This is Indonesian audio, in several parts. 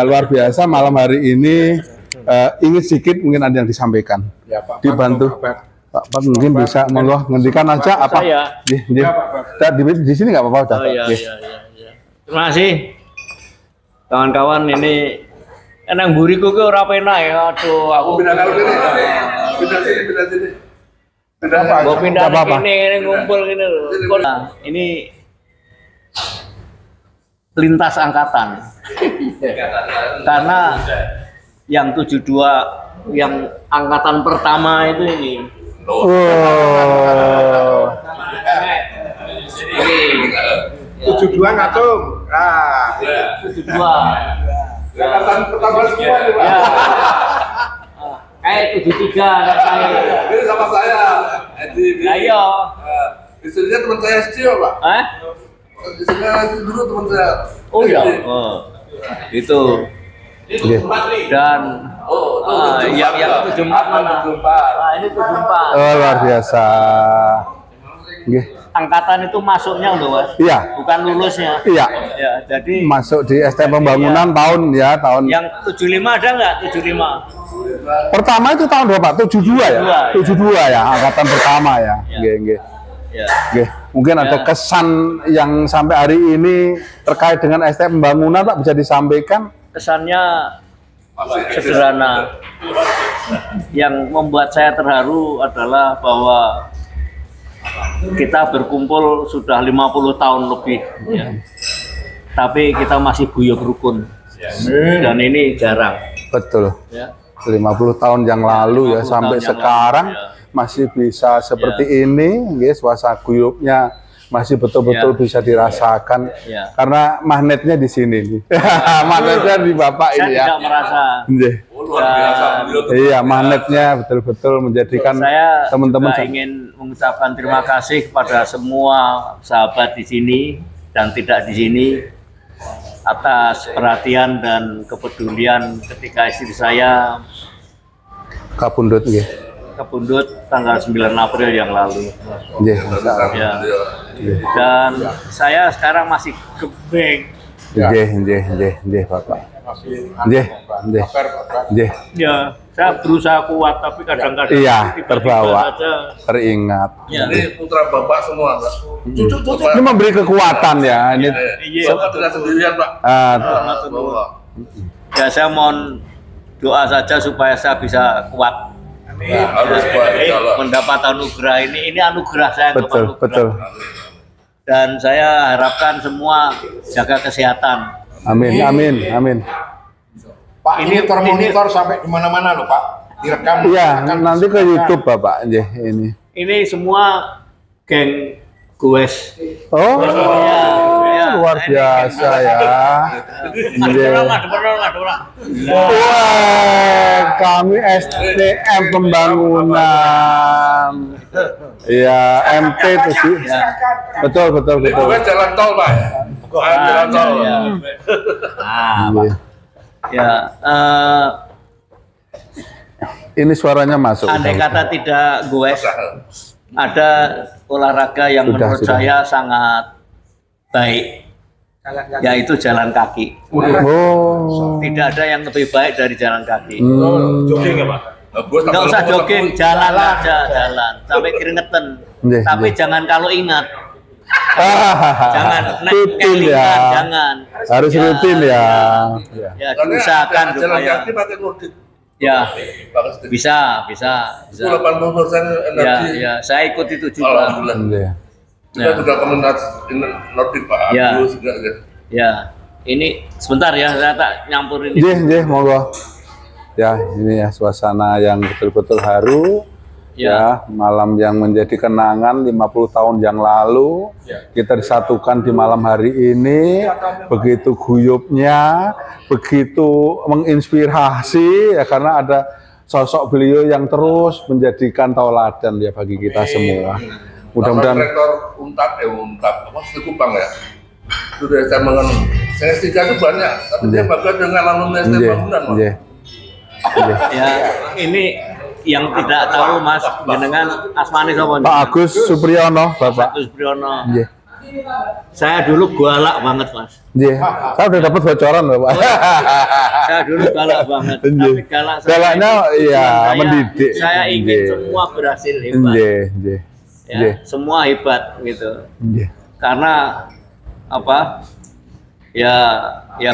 luar biasa malam hari ini. Ingin sedikit mungkin ada yang disampaikan. Ya, Pak, dibantu. Pak mungkin bisa monggo ngendikan aja apa? Di sini nggak apa-apa. Iya. Terima kasih kawan-kawan. Ini enang buriku ke ora penak ya. Aduh, aku pindah sini. pindah ini ngumpul gini loh. Nah, ini lintas angkatan. Karena yang 72 yang angkatan pertama itu ini. Oh. Ini 72 ngatum. 72. Angkatan pertama semua nih, Pak. Ya. Kayak 73 anak saya. Ini sama saya. Ayo. Istrinya teman saya SD, Pak. Istrinya dulu teman saya. Oh iya. Itu. Dan yang 74 mana? 74. Nah, ini 74. Oh, luar biasa. Nggih. Angkatan itu masuknya loh, Mas. Iya. Bukan lulusnya. Iya. Ya, jadi Masuk di STM pembangunan tahun yang 75 ada nggak? 75. pertama itu tahun berapa? 72 ya? 72 ya, angkatan pertama ya. Nggih. Ya. Nggih. Mungkin ada kesan yang sampai hari ini terkait dengan STM pembangunan Pak bisa disampaikan? Kesannya sederhana. Yang membuat saya terharu adalah bahwa kita berkumpul sudah 50 tahun lebih, ya. Tapi kita masih guyub rukun, dan ini jarang. Betul. Ya. 50 tahun yang lalu ya sampai sekarang masih bisa seperti ini, guys. Suasana guyubnya masih betul-betul bisa dirasakan karena magnetnya di sini nih. Magnetnya di Bapak ini ya. Saya tidak merasa. Iya, magnetnya betul-betul menjadikan teman-teman. Saya ingin mengucapkan terima kasih kepada semua sahabat di sini dan tidak di sini atas perhatian dan kepedulian ketika istri saya kapundhut nggih. Kepundut tanggal 9 April yang lalu. Ya. Dan saya sekarang masih gebeng. Nggih, Bapak. Nggih. Ya, saya berusaha kuat tapi kadang-kadang terbawa, teringat. Ya. Ini putra Bapak semua, Pak. Ini memberi kekuatan ya. Ini Bapak tidak sendirian, Pak. Ya, saya mohon doa saja supaya saya bisa kuat. Harus kuat, mendapat anugerah ini anugerah saya. Betul. Dan saya harapkan semua jaga kesehatan. Amin. Pak, ini termonitor sampai di mana-mana loh, Pak. Direkam. Iya, nanti ke YouTube Bapak ini. Ini semua geng goes. Oh, luar biasa ya. Wah, kami STM pembangunan. Iya, MT itu sih. Betul. Jalan tol, Pak. Jalan tol. Ini suaranya masuk. Andai kata tidak goes, ada olahraga yang menurut saya sangat baik, yaitu jalan kaki. Oh. Tidak ada yang lebih baik dari jalan kaki. Jogging ya, Pak? Nggak usah jogging, jalan aja, sampai keringetan. Tapi jangan kalau ingat. Jangan rutin ya. Jangan. Harus rutin ya. Ya, diusahakan supaya. Ya, bisa. 80% energi. Ya, saya ikut itu juga. Alhamdulillah. Kita juga komunitas Nordic, Pak. Ya, ini sebentar ya, saya tak nyampurin ini. Nggih, monggo. Ya, ini ya suasana yang betul-betul haru. Ya, malam yang menjadi kenangan 50 tahun yang lalu. Kita disatukan di malam hari ini. Begitu guyupnya, begitu menginspirasi ya, karena ada sosok beliau yang terus menjadikan tauladan ya bagi kita semua. Mudah-mudahan rektor Untab apa Kupang ya. Sudah saya mengenal. Saya S3 itu banyak, tapi dia bangga dengan alumni STM bangunan, Pak. Ya, ini yang tidak tahu Mas dengan asmane sapa? Pak Agus Supriyono, Bapak. Agus Supriyono. Saya dulu galak banget, Mas. Nggih. Saya udah dapat bocoran loh, Pak. Saya dulu galak banget. Nggih. Tapi galak Galaknya itu iya tujuan saya. mendidik. Saya ingin Nggih. semua berhasil hebat. Nggih, nggih. Ya, Nggih. semua hebat gitu. Nggih. Karena apa? Ya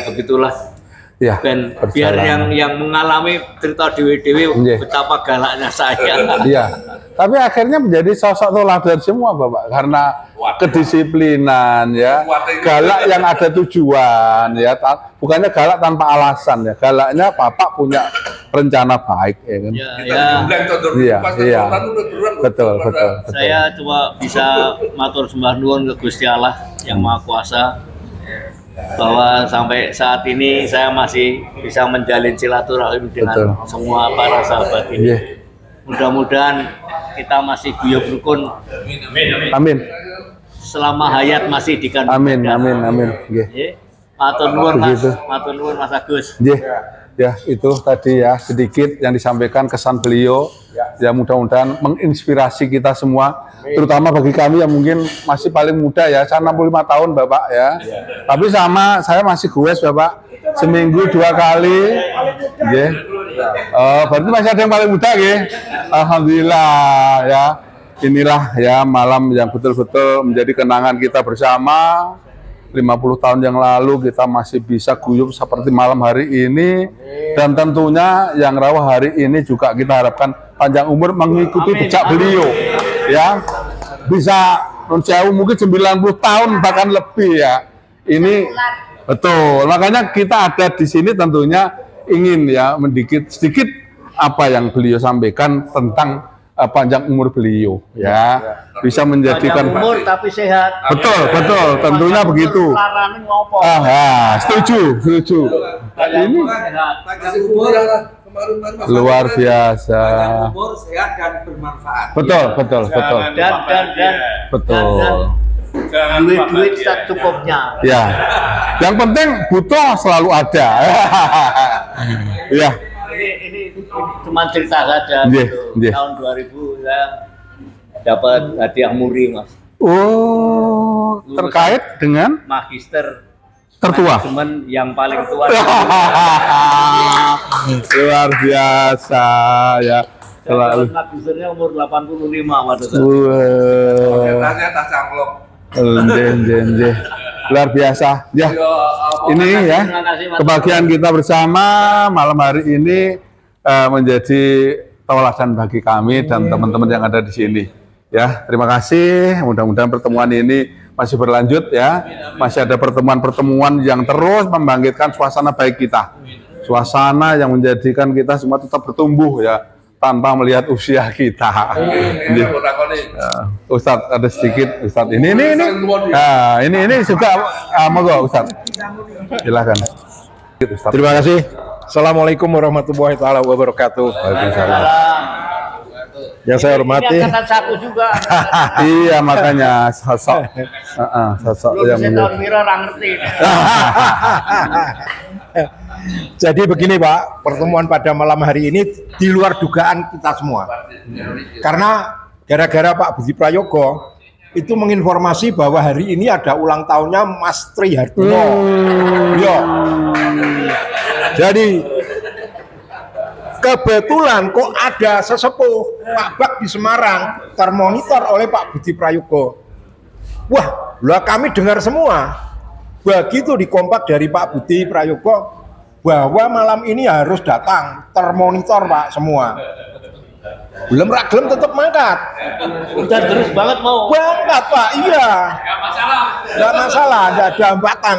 begitulah. Ya, Biar perjalanan. yang mengalami cerita dewi-dewi Nggih. betapa galaknya saya. Iya. Tapi akhirnya menjadi sosok teladan semua, Bapak, karena kedisiplinan ya, galak yang ada tujuan ya, bukannya galak tanpa alasan ya. Galaknya Bapak punya rencana baik ya kan. Ya, Kita ya. diundang contoh Iya, pas iya. nonton udah berulang, Betul, betul, betul, betul. Saya cuma bisa matur sembah nuwun ke Gusti Allah yang Maha Kuasa bahwa sampai saat ini saya masih bisa menjalin silaturahim dengan Betul. semua para sahabat ini. Iya. Mudah-mudahan kita masih guyub rukun Amin. selama hayat masih di kandung Amin, badan. amin, amin. Nggih. Nggih. Matur nuwun Mas, Begitu. matur nuwun Mas Agus. Nggih. Ya, itu tadi ya sedikit yang disampaikan kesan beliau. Ya, mudah-mudahan menginspirasi kita semua, terutama bagi kami yang mungkin masih paling muda ya. Saya 65 tahun, Bapak ya. Tapi sama saya masih goes, Bapak. Seminggu 2 kali. Nggih. Berarti masih ada yang paling muda, nggih. Alhamdulillah ya. Inilah ya malam yang betul-betul menjadi kenangan kita bersama. 50 tahun yang lalu kita masih bisa guyup seperti malam hari ini, dan tentunya yang rawuh hari ini juga kita harapkan panjang umur mengikuti jejak beliau ya, bisa jauh mungkin 90 tahun bahkan lebih ya. Ini betul, makanya kita ada di sini tentunya ingin ya sedikit apa yang beliau sampaikan tentang panjang umur beliau ya, bisa menjadikan Panjang umur tapi sehat. betul, tentunya Panjang begitu. umur larane ngopo. Setuju. Ini sehat. Kasih umur lah kemarin-kemarin Mas Luar Agus. biasa. umur sehat dan bermanfaat. Betul. Dan Betul. duit secukupnya. Ya. Yang penting butuh selalu ada. Ya. Ini cuma cerita saja. Nggih, gitu. nggih. Tahun 2000 saya dapat hadiah muri, Mas. Oh, terkait dengan Magister tertua. manajemen yang paling tua. Luar biasa ya. Saya Selalu. dapat magisternya umur 85 pada saat. Ternyata tas amplop. Nggih. Luar biasa. Ya. Ya, apa- Ini ya Terima kasih, Mas. kebahagiaan kita bersama malam hari ini menjadi tauladan bagi kami dan teman-teman yang ada di sini. Ya, terima kasih. Mudah-mudahan pertemuan ini masih berlanjut ya. Masih ada pertemuan-pertemuan yang terus membangkitkan suasana baik kita. Suasana yang menjadikan kita semua tetap bertumbuh ya, tanpa melihat usia kita. Ini aku takoni. Ustadz ada sedikit Ustadz ini. Nah, ini juga monggo Ustadz. Silakan. Ustadz. Terima kasih. Assalamualaikum warahmatullahi taala wabarakatuh. Waalaikumsalam. Yang saya hormati, Ini angkatan satu juga. Iya makanya sosok Belum yang saya tahun mira orang ngerti. jadi begini Pak, pertemuan pada malam hari ini di luar dugaan kita semua. Karena gara-gara Pak Budi Prayogo itu menginformasi bahwa hari ini ada ulang tahunnya Mas Tri Hartono. Yo. Jadi kebetulan kok ada sesepuh Pak Bak di Semarang termonitor oleh Pak Budi Prayogo. Wah, lah kami dengar semua. Begitu dikompak dari Pak Budi Prayogo bahwa malam ini harus datang termonitor Pak semua. Belum ragilem tetap mangkat. Udah terus banget mau. Berangkat Pak, iya. Nggak masalah, nggak ada hambatan.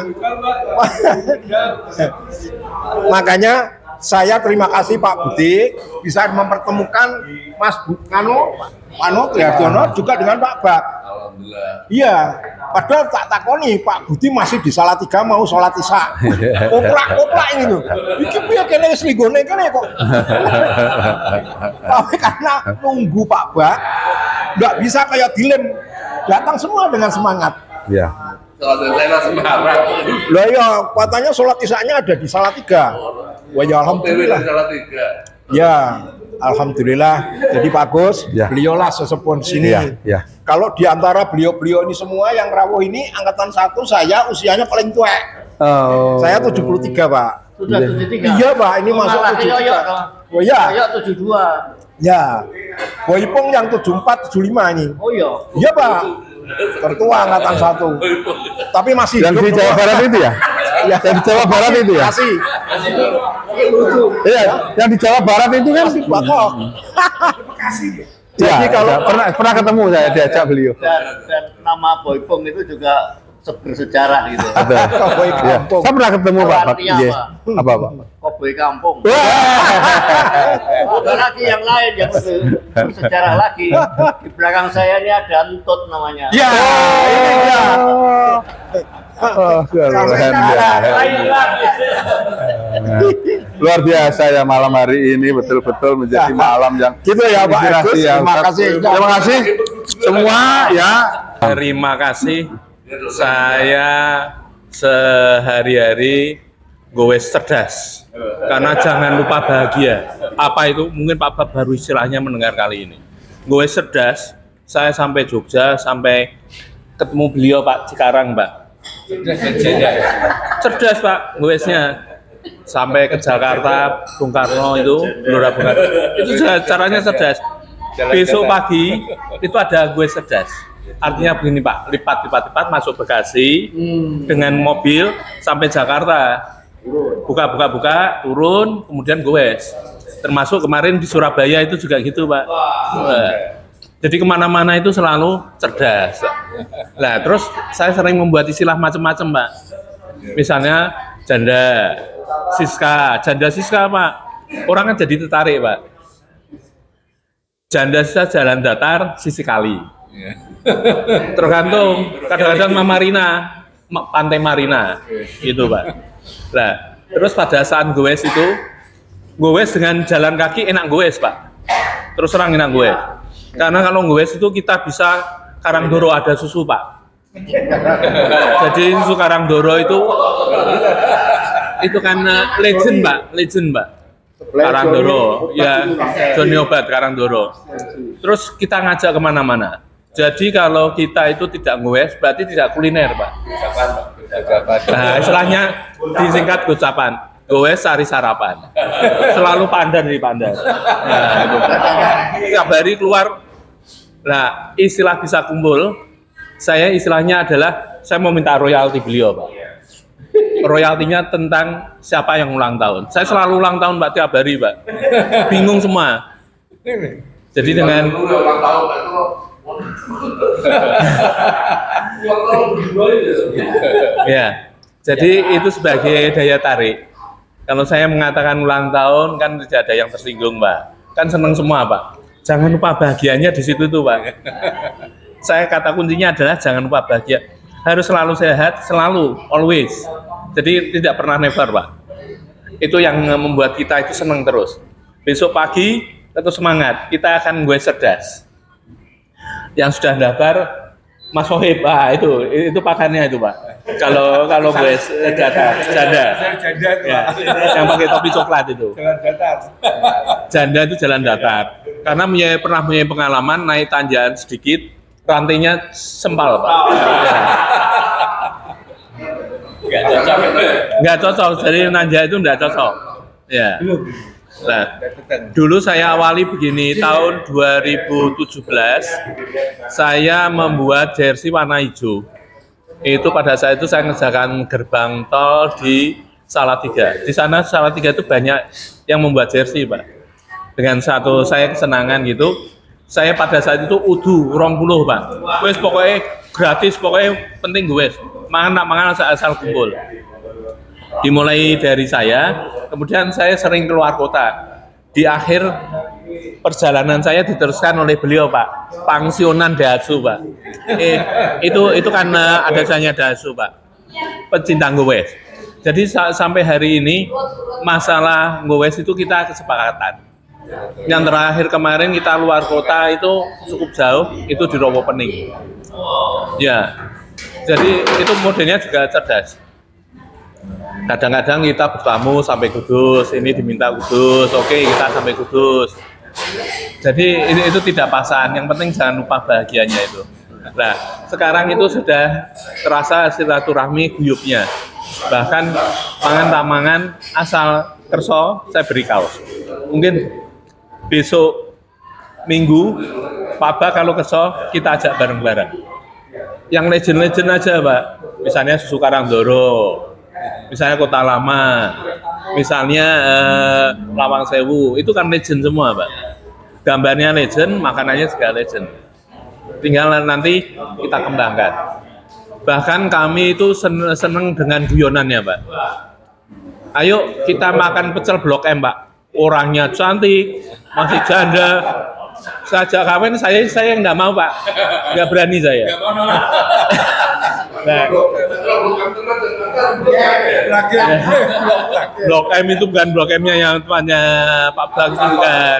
Makanya saya terima kasih Pak Budi bisa mempertemukan Mas Pano Trihartono juga dengan Pak Bak. Alhamdulillah. Iya, padahal tak takoni Pak Budi masih di Salatiga mau sholat isya. Oplak ini tuh. Iki piye kene wis linggone kene kok. Tapi karena nunggu Pak Bak nggak bisa kayak dilem. Datang semua dengan semangat. Ya. Soalnya saya Semarang. Lah ya, katanya sholat isyanya ada di Salatiga. Wah ya alhamdulillah. Salah tiga. Ya, Alhamdulillah. Jadi Pak Gus, Ya. beliaulah sesepuh sini. Iya, iya. Kalau di antara beliau-beliau ini semua yang rawuh ini angkatan 1, saya usianya paling tua. Oh. Saya 73, Pak. Sudah Iya. 73. Iya, Pak, ini masuk Malah 73. Yoyok dong. Oh iya. Yoyok 72. Ya. Boypong yang 74, 75 ini. Oh iya. Iya, Pak. Tertua angkatan 1. Tapi masih Yang di hidup Jawa semua. Barat itu ya? Ya. Yang di Jawa Barat itu ya? Masih. Iya, yang di Jawa Barat itu kan? Pak Kok. Jadi Jadi kalau- pernah ketemu saya diajak beliau. Dan nama Boypong itu juga bersejarah gitu. Ada. Cowboy Iya. kampung. Saya pernah ketemu Pak. Artinya Iya. apa? Apa Pak? Koboi kampung. Wah. Ada lagi yang lain yang bersejarah lagi. Di belakang saya ini ada Entut namanya. Ya, ini dia. Oh, keren ya. Luar biasa ya malam hari ini betul-betul menjadi malam yang Gitu ya, Pak inspirasi Agus. ya. Terima kasih. Terima kasih semua ya. Terima kasih. Saya sehari-hari gowes cerdas. Karena jangan lupa bahagia. Apa itu? Mungkin Pak Bab baru istilahnya mendengar kali ini. Gowes cerdas. Saya sampai Jogja, sampai ketemu beliau Pak Cikarang, Pak. Cerdas Pak, gowesnya. Sampai ke Jakarta, Bung Karno itu, Gelora Bung Karno. Itu caranya cerdas. Besok pagi itu ada gue cerdas. Artinya begini Pak, lipat masuk Bekasi dengan mobil sampai Jakarta. Buka, turun, kemudian goes. Termasuk kemarin di Surabaya itu juga gitu Pak. Jadi kemana-mana itu selalu cerdas. Nah terus saya sering membuat istilah macam-macam Pak. Misalnya janda Siska Pak. Orang kan jadi tertarik Pak. Janda Siska jalan datar sisi kali. Tergantung, kadang-kadang Mama Marina, Pantai Marina, gitu Pak. Nah, terus pada saat goes itu, goes dengan jalan kaki enak goes Pak. Terus terang enak goes. Karena kalau goes itu kita bisa Karangdoro ada susu Pak. Jadi susu Karangdoro itu kan legend Pak. Karangdoro, ya Joni Obat Karangdoro. Terus kita ngajak kemana-mana. Jadi kalau kita itu tidak ngewes, berarti tidak kuliner, Pak. Nah, istilahnya disingkat gocapan, gowes sari sarapan. Selalu pandan di pandan. Nah, itu. Setiap hari keluar, nah istilah bisa kumpul, saya istilahnya adalah, saya mau minta royalti beliau, Pak. Royaltinya tentang siapa yang ulang tahun. Saya selalu ulang tahun, Pak, tiap hari, Pak. Bingung semua. Jadi dengan ulang tahun itu ya, jadi itu sebagai daya tarik. Kalau saya mengatakan ulang tahun kan tidak ada yang tersinggung, Pak. Kan senang semua, Pak. Jangan lupa bahagianya di situ tuh, Pak. Saya kata kuncinya adalah jangan lupa bahagia. Harus selalu sehat, selalu, always. Jadi tidak pernah never, Pak. Itu yang membuat kita itu senang terus. Besok pagi tetap semangat. Kita akan gue cerdas. Yang sudah daftar Mas Sohib, itu pakannya itu Pak. Kalau gue janda, ya, yang pakai topi coklat itu. Janda itu jalan datar. Karena pernah punya pengalaman naik tanjakan sedikit, rantainya sempal Pak. Nggak cocok. Jadi nanja itu nggak cocok. Ya. Nah, dulu saya awali begini, tahun 2017 saya membuat jersey warna hijau. Itu pada saat itu saya ngerjakan gerbang tol di Salatiga. Di sana Salatiga itu banyak yang membuat jersey, Pak. Dengan satu saya kesenangan gitu, saya pada saat itu udu 20, Pak. Wes pokoknya gratis, pokoknya penting gue. Mangan asal kumpul. Dimulai dari saya, kemudian saya sering keluar kota. Di akhir perjalanan saya diteruskan oleh beliau, Pak. Pangsionan Daihatsu, Pak. Itu kan ada saya Daihatsu, Pak. Pecinta gowes. Jadi sampai hari ini masalah gowes itu kita kesepakatan. Yang terakhir kemarin kita luar kota itu cukup jauh, itu di Rowopening. Ya. Jadi itu modelnya juga cerdas. Kadang-kadang kita bertamu sampai Kudus, ini diminta Kudus, oke kita sampai Kudus. Jadi itu tidak paksaan, yang penting jangan lupa bahagianya itu. Nah, sekarang itu sudah terasa silaturahmi guyupnya. Bahkan mangan tak mangan asal kerso saya beri kaos. Mungkin besok Minggu Pak Bak kalau kerso kita ajak bareng-bareng. Yang legend-legend aja Pak, misalnya Susu Karangdoro, misalnya Kota Lama, misalnya Lawang Sewu, itu kan legend semua Pak. Gambarnya legend, makanannya juga legend. Tinggal nanti kita kembangkan. Bahkan kami itu seneng dengan guyonannya Pak. Ayo kita makan pecel Blok M Pak. Orangnya cantik, masih janda. Sajak kawin saya nggak mau Pak, nggak berani saya. Nah, Blok M itu bukan Blok M-nya yang temannya Pak Bang itu bukan.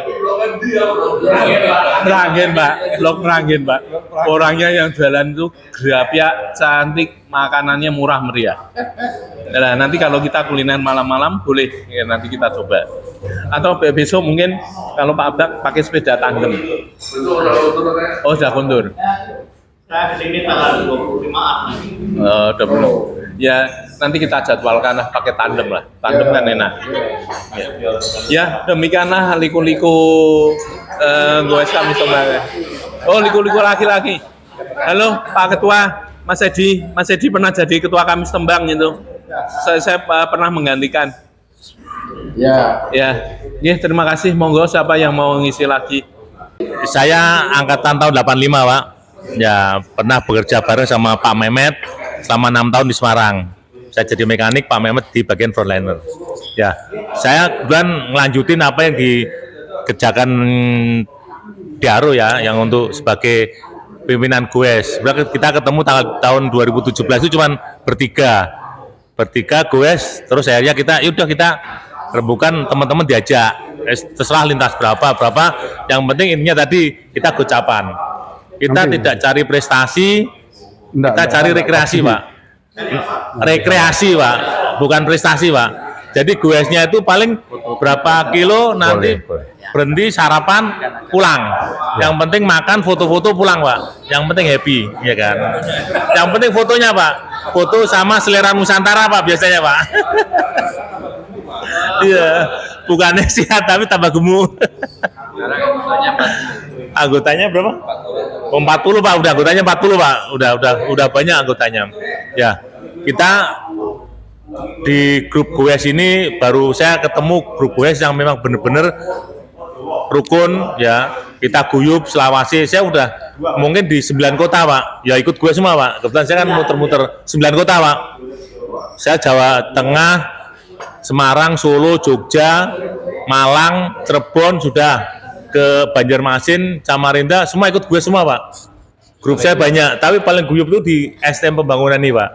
Meranggen Pak, Blok Meranggen Pak. Orangnya yang jualan itu gerapiak, cantik, makanannya murah meriah. Nah, nanti kalau kita kuliner malam-malam boleh ya, nanti kita coba. Atau besok mungkin kalau Pak Bak pakai sepeda tandem. Oh, sudah kondur. Saya kesini tanggal 25 Udah belum. Ya, nanti kita jadwalkan lah pakai tandem lah. Tandem kan enak. Ya, demikianlah liku-liku goes kami sebenarnya. Oh, liku-liku laki-laki. Halo Pak Ketua, Mas Edi pernah jadi ketua Kamis Tembang itu. Saya pernah menggantikan. Ya, terima kasih. Monggo siapa yang mau ngisi lagi? Saya angkatan tahun 85 Pak. Ya pernah bekerja bareng sama Pak Mehmet selama 6 tahun di Semarang. Saya jadi mekanik, Pak Mehmet di bagian frontliner. Ya, saya kemudian ngelanjutin apa yang dikerjakan di Aro ya, yang untuk sebagai pimpinan GOES. Kita ketemu tahun 2017 itu cuma bertiga GOES, terus akhirnya kita rembukan teman-teman diajak, terserah lintas berapa, yang penting intinya tadi kita gocapan. Kita tidak cari prestasi, kita cari rekreasi Pak. Rekreasi Pak, bukan prestasi Pak. Jadi GOES-nya itu paling berapa kilo nanti berhenti sarapan pulang. Yang penting makan, foto-foto pulang Pak. Yang penting happy, ya kan. Yang penting fotonya Pak, foto sama selera Nusantara Pak biasanya Pak. Iya, bukannya sehat tapi tambah gemuk. Anggotanya berapa? 40 Pak, udah anggotanya 40 Pak. Udah banyak anggotanya. Ya, kita di grup GOES ini baru saya ketemu grup GOES yang memang benar-benar rukun ya. Kita guyup selawasi. Saya udah mungkin di 9 kota Pak. Ya ikut GOES semua Pak. Kebetulan saya kan muter-muter 9 kota Pak. Saya Jawa Tengah, Semarang, Solo, Jogja, Malang, Cirebon, sudah ke Banjarmasin, Samarinda, semua ikut gue semua Pak. Grup saya banyak, tapi paling guyup itu di STM pembangunan ini Pak.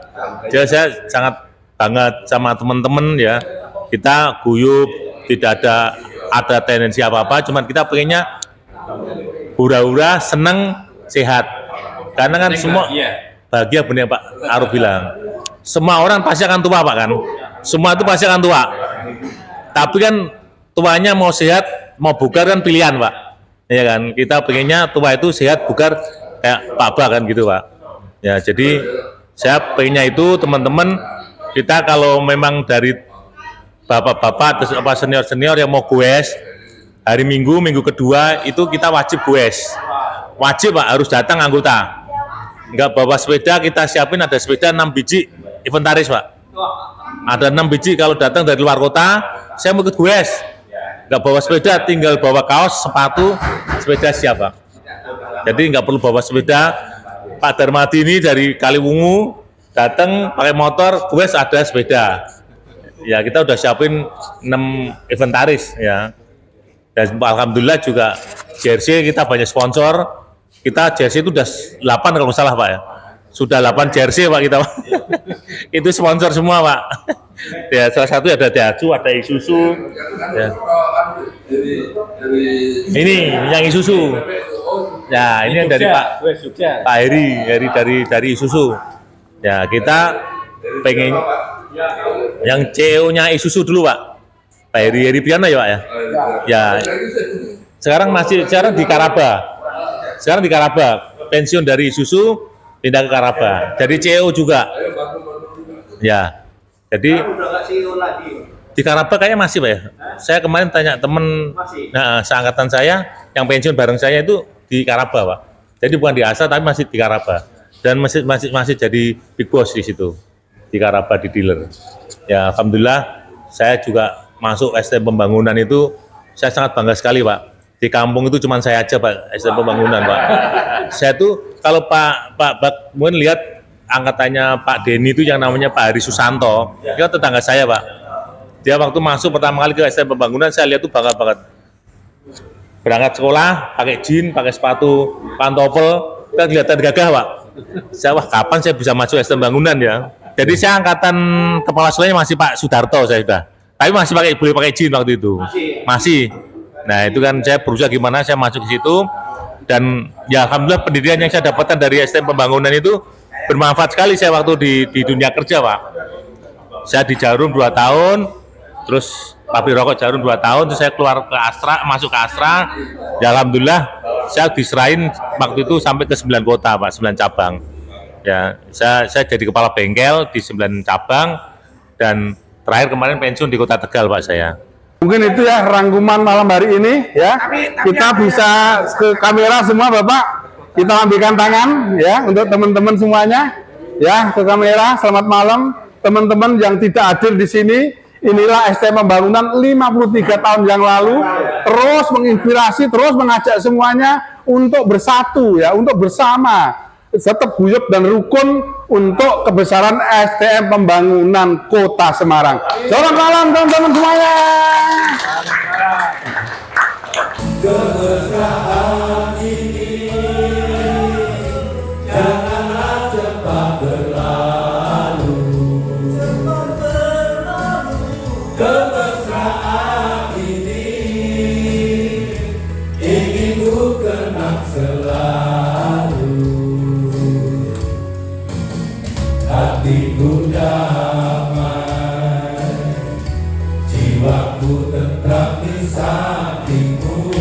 Jadi saya sangat banget sama teman-teman ya. Kita guyup, tidak ada tendensi apa-apa, cuman kita pengennya hura-hura, seneng, sehat. Karena kan semua bahagia benar Pak Aruf bilang. Semua orang pasti akan tua Pak kan. Semua itu pasti akan tua. Tapi kan tuanya mau sehat, mau bugar kan pilihan Pak. Ya kan, kita pengennya tua itu sehat, bugar kayak Pak Bak kan gitu Pak. Ya jadi saya pengennya itu teman-teman kita kalau memang dari bapak-bapak atau apa senior-senior yang mau GOES hari Minggu kedua itu kita wajib GOES. Wajib Pak, harus datang anggota. Enggak bawa sepeda, kita siapin ada sepeda 6 biji inventaris Pak. Ada 6 biji kalau datang dari luar kota, saya mau ikut GOES. Nggak bawa sepeda, tinggal bawa kaos, sepatu, sepeda siap Pak. Jadi nggak perlu bawa sepeda. Pak Darmadi ini dari Kaliwungu datang pakai motor, GOES ada sepeda. Ya kita udah siapin 6 inventaris ya. Dan alhamdulillah juga jersey kita banyak sponsor. Kita jersey itu udah 8 kalau nggak salah Pak ya. Sudah 8 jersey Pak kita. Itu sponsor semua Pak. Ya salah satu ada Daihatsu, ada Isuzu. Ya. Ini yang Isuzu. Ya ini yang dari Pak Heri dari Isuzu. Ya kita pengen yang CEO-nya Isuzu dulu Pak. Pak Heri Piana ya Pak ya. Ya sekarang di Karaba. Sekarang di Karaba, pensiun dari susu pindah ke Karaba. Jadi CEO juga. Ya. Jadi di Karaba kayaknya masih Pak ya. Saya kemarin tanya temen seangkatan saya yang pensiun bareng saya itu di Karaba Pak. Jadi bukan di Asa tapi masih di Karaba. Dan masih jadi big boss di situ. Di Karaba di dealer. Ya alhamdulillah saya juga masuk STM Pembangunan itu saya sangat bangga sekali Pak. Di kampung itu cuma saya aja Pak, STM Pembangunan Pak. Saya tuh kalau Pak mungkin lihat angkatannya Pak Denny itu yang namanya Pak Hari Susanto, itu tetangga saya Pak. Dia waktu masuk pertama kali ke STM Pembangunan saya lihat tuh bangga banget. Berangkat sekolah pakai jeans, pakai sepatu pantofel, kita kelihatan gagah Pak. Saya wah kapan saya bisa masuk STM Pembangunan ya. Jadi saya angkatan kepala sekolahnya masih Pak Sudarto saya sudah. Tapi masih boleh pakai jeans waktu itu. Masih. Nah itu kan saya berusaha gimana saya masuk ke situ dan ya alhamdulillah pendidikan yang saya dapatkan dari STM Pembangunan itu bermanfaat sekali saya waktu di dunia kerja Pak. Saya di Jarum 2 tahun, terus pabrik rokok Jarum 2 tahun, terus saya keluar ke Astra, masuk ke Astra. Ya alhamdulillah saya diserahin waktu itu sampai ke 9 kota Pak, 9 cabang. Ya saya jadi kepala bengkel di 9 cabang dan terakhir kemarin pensiun di Kota Tegal Pak saya. Mungkin itu ya rangkuman malam hari ini ya. Kita bisa ke kamera semua Bapak. Kita ambilkan tangan ya untuk teman-teman semuanya ya ke kamera. Selamat malam teman-teman yang tidak hadir di sini. Inilah STM Pembangunan 53 tahun yang lalu terus menginspirasi, terus mengajak semuanya untuk bersatu ya, untuk bersama. Tetap guyup dan rukun untuk kebesaran STM Pembangunan Kota Semarang. Selamat malam teman-teman semuanya. Kemesraan ini janganlah cepat berlalu. Kemesraan ini ingin ku kenang selalu. Hatiku damai, jiwaku tentram di sampingmu,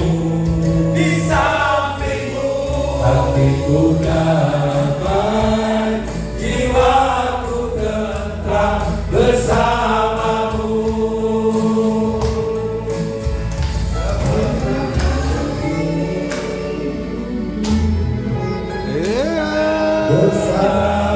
hatiku damai, jiwaku tentram bersamamu. Bersama